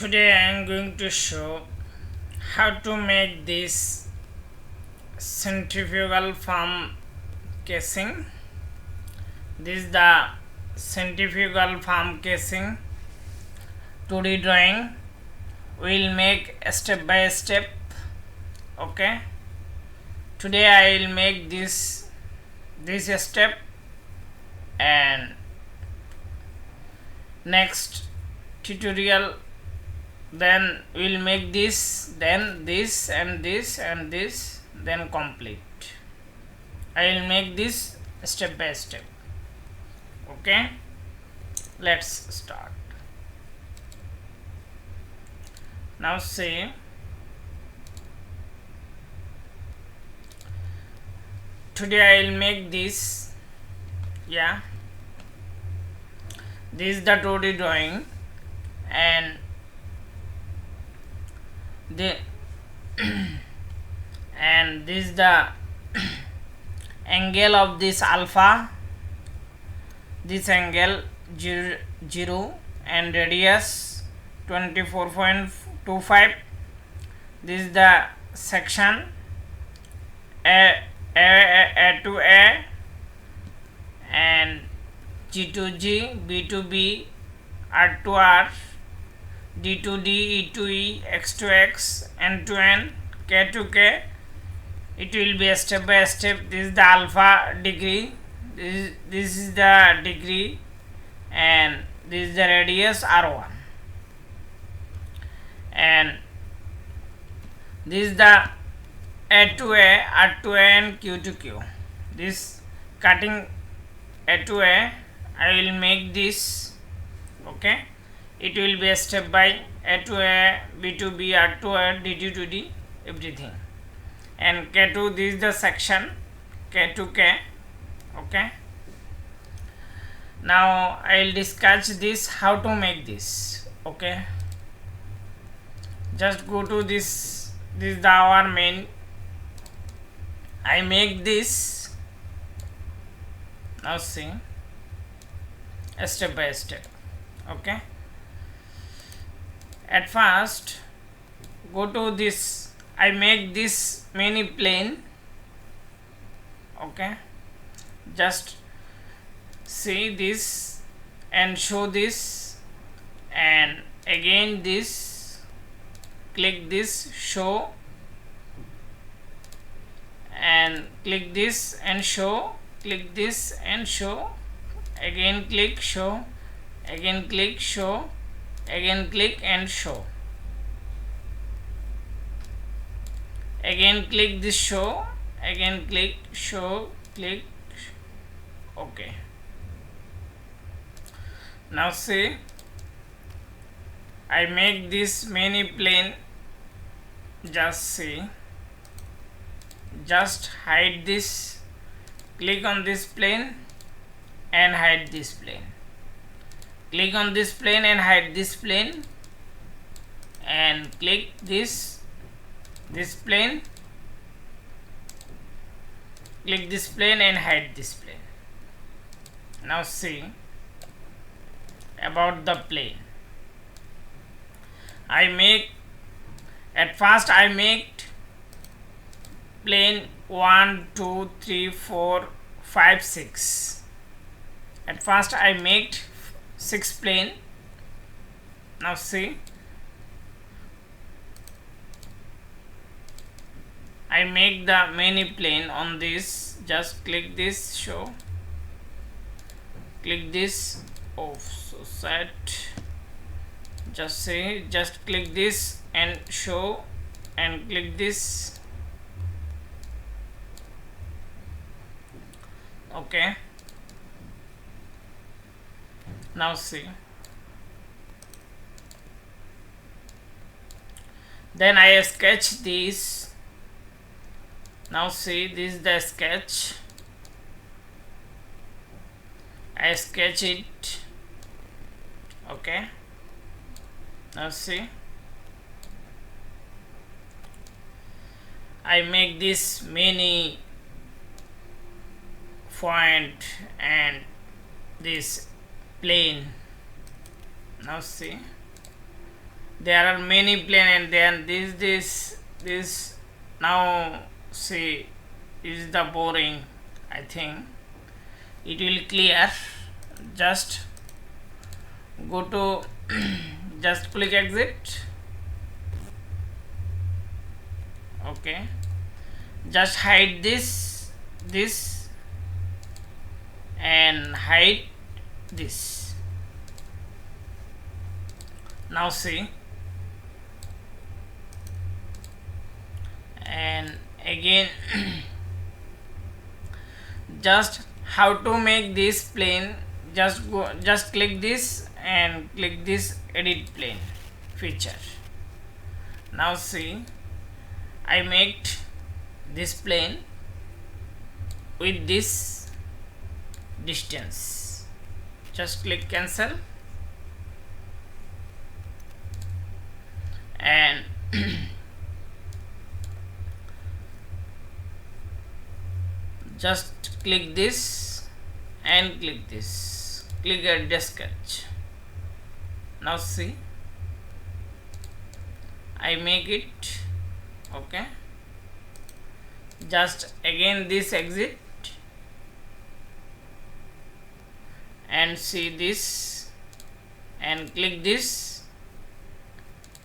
Today I am going to show how to make this centrifugal form casing. This is the centrifugal form casing 2D drawing. We will make step by step. Okay. Today I will make this step, and next tutorial then we will make this, then this and this and this, then complete. I will make this step by step. Okay, let's start. Now see, today I will make this. Yeah, this is the 2D drawing, and and this is the angle of this alpha, this angle 0 and radius 24.25. This is the section A to A and G to G, B to B, R to R, D to D, E to E, X to X, N to N, K to K. It will be a step by step. This is the alpha degree, this is the degree, and this is the radius R1, and this is the A to A, R to A, and Q to Q. This cutting A to A, I will make this. Okay, it will be a step by A to A, B to B, R to R, D to D, everything. And K to, this is the section K to K. Okay, now I will discuss this, how to make this. Okay, just go to this is our main. I make this. Now see, step by step. Okay, at first go to this. I make this mini plane. Okay, just see this and show this, and again this, click this, show, and click this and show, click this and show, again click, show, again click, show, again click and show, again click this, show, again click, show, click. Okay, now see, I make this mini plane. Just see, just hide this, click on this plane and hide this plane, click on this plane and hide this plane, and click this plane, click this plane and hide this plane. Now see about the plane. At first I make plane 1 2 3 4 5 6. At first I made 6 plane. Now see, I make the mini plane on this. Just click this, show, click this. Oh, so sad. Just say, just click this and show, and click this. Okay, now see, then I sketch this. Now see, this is the sketch. I sketch it. Okay, now see, I make this mini point and this plane. Now see, there are many plane, and then this now see is the boring. I think it will clear. Just go to just click exit. Okay, just hide this and hide this. Now see, and again just how to make this plane, just click this and click this edit plane feature. Now see, I made this plane with this distance. Just click cancel and just click this and click this, click at sketch. Now see, I make it. Okay, just again this exit and see this and click this.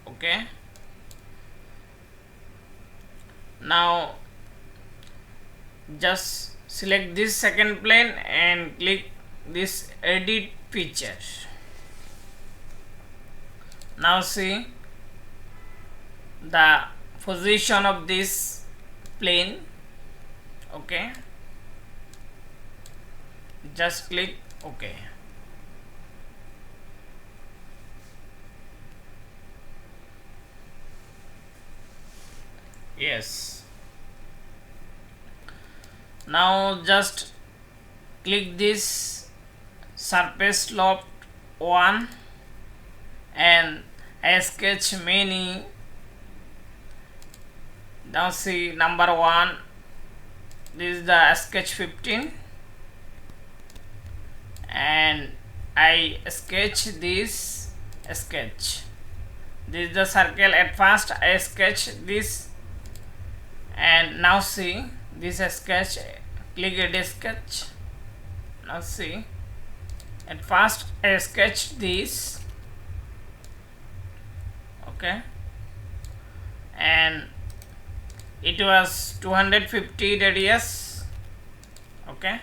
Okay, now just select this second plane and click this edit feature. Now see the position of this plane. Okay, just click OK. Yes, now just click this surface slope 1 and I sketch many. Now see number 1, this is the sketch 15 and I sketch this sketch. This is the circle. At first I sketch this and now see this sketch, click edit sketch. Now see, at first I sketch this. Okay, and it was 250 radius. Okay,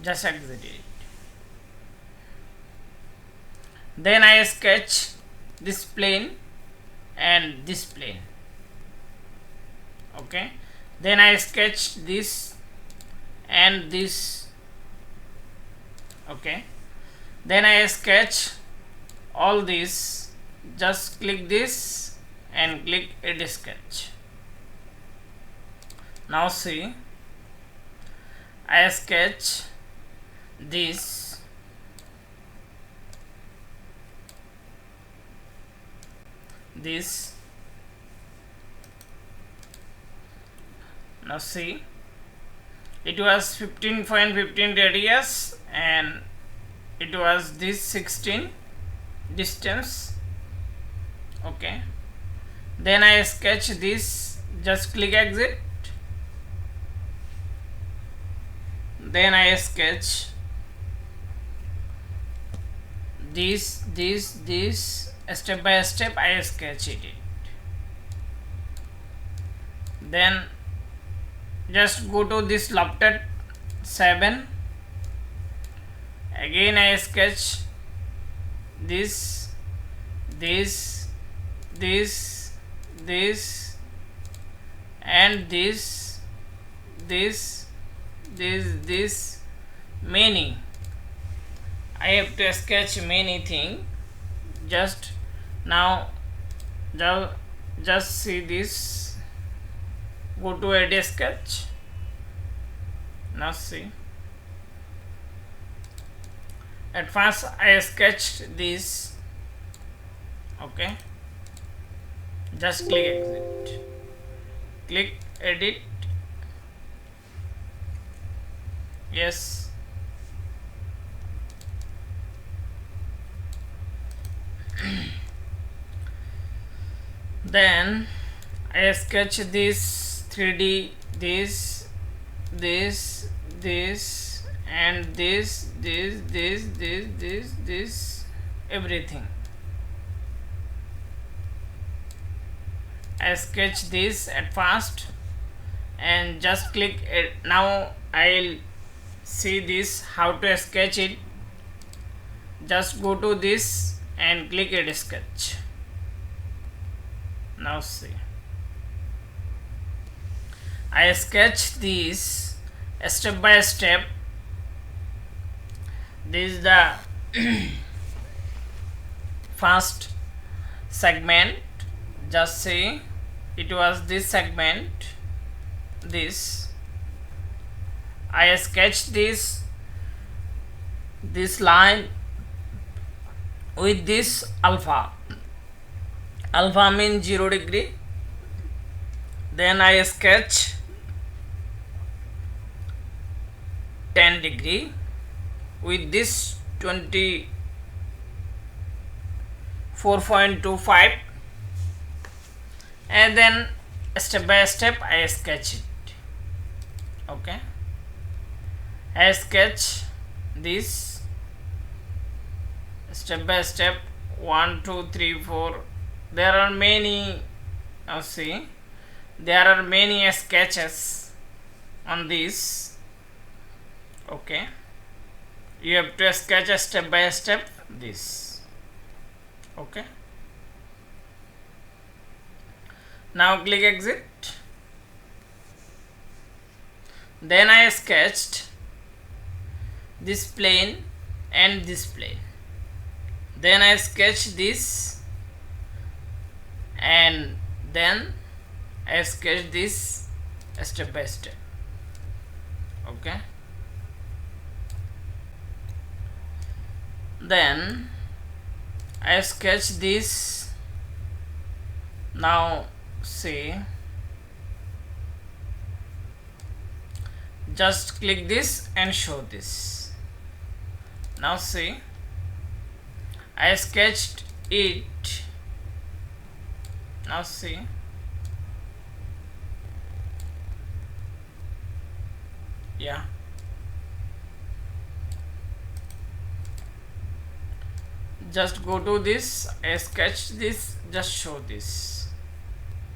just exit it. Then I sketch this plane and this plane. Okay, then I sketch this and this. Okay, then I sketch all this. Just click this and click edit sketch. Now see, I sketch this. Now see, it was 15.15 radius and it was this 16 distance. Okay, then I sketch this. Just click exit. Then I sketch this step by step. I sketch it. Then just go to this lofted 7. Again I sketch this and this many. I have to sketch many things. Just now just see this. Go to edit sketch. Now see, at first I sketched this. Okay, just click exit, click edit. Yes, Then I sketch this 3D, this, this, and this, everything. I sketch this at first and just click it. Now I'll see this how to sketch it. Just go to this and click it sketch. Now see, I sketch this step by step. This is the first segment. Just see, it was this segment. This I sketched this line with this alpha. Alpha means 0 degree. Then I sketch 10 degree with this 24.25, and then step by step I sketch it. Okay, I sketch this step by step 1 2 3 4. There are many, now see, there are many sketches on this. Okay, you have to sketch a step by step this. Okay, now click exit. Then I sketched this plane and this plane. Then I sketch this, and then I sketch this step by step. Okay, then I sketch this. Now see, just click this and show this. Now see, I sketched it. Now see, yeah, just go to this, I sketch this, just show this.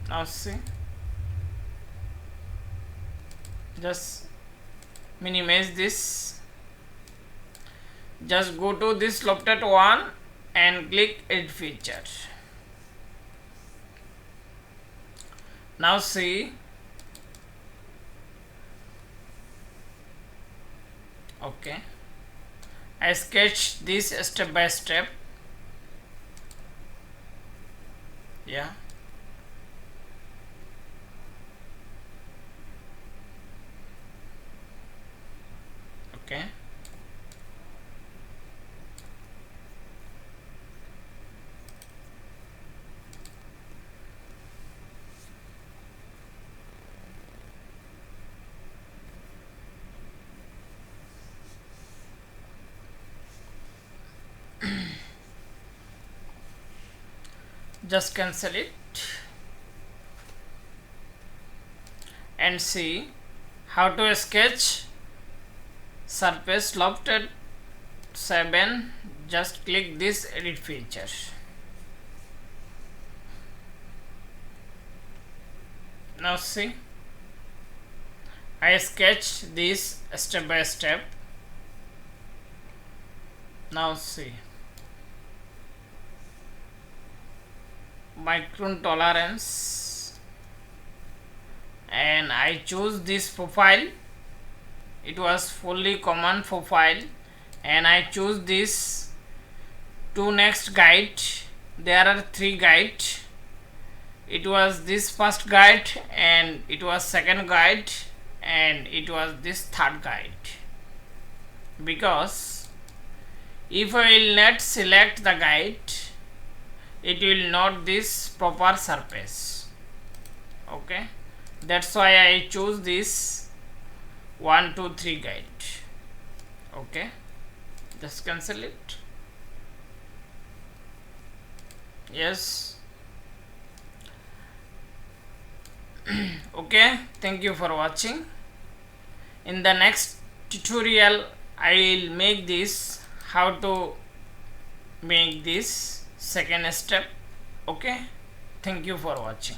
Now see, just minimize this, just go to this lofted one and click edit feature. Now see, okay, I sketch this step by step. Yeah, okay, just cancel it and see how to sketch surface lofted 7. Just click this edit feature. Now see, I sketch this step by step. Now see, micron tolerance, and I choose this profile. It was fully common profile, and I choose this two next guide. There are 3 guide. It was this first guide, and it was second guide, and it was this third guide. Because if I will not select the guide, it will not this proper surface. Okay, that's why I choose this 1 2 3 guide. Okay, just cancel it. Yes, Okay, thank you for watching. In the next tutorial I will make this how to make this second step. Okay, thank you for watching.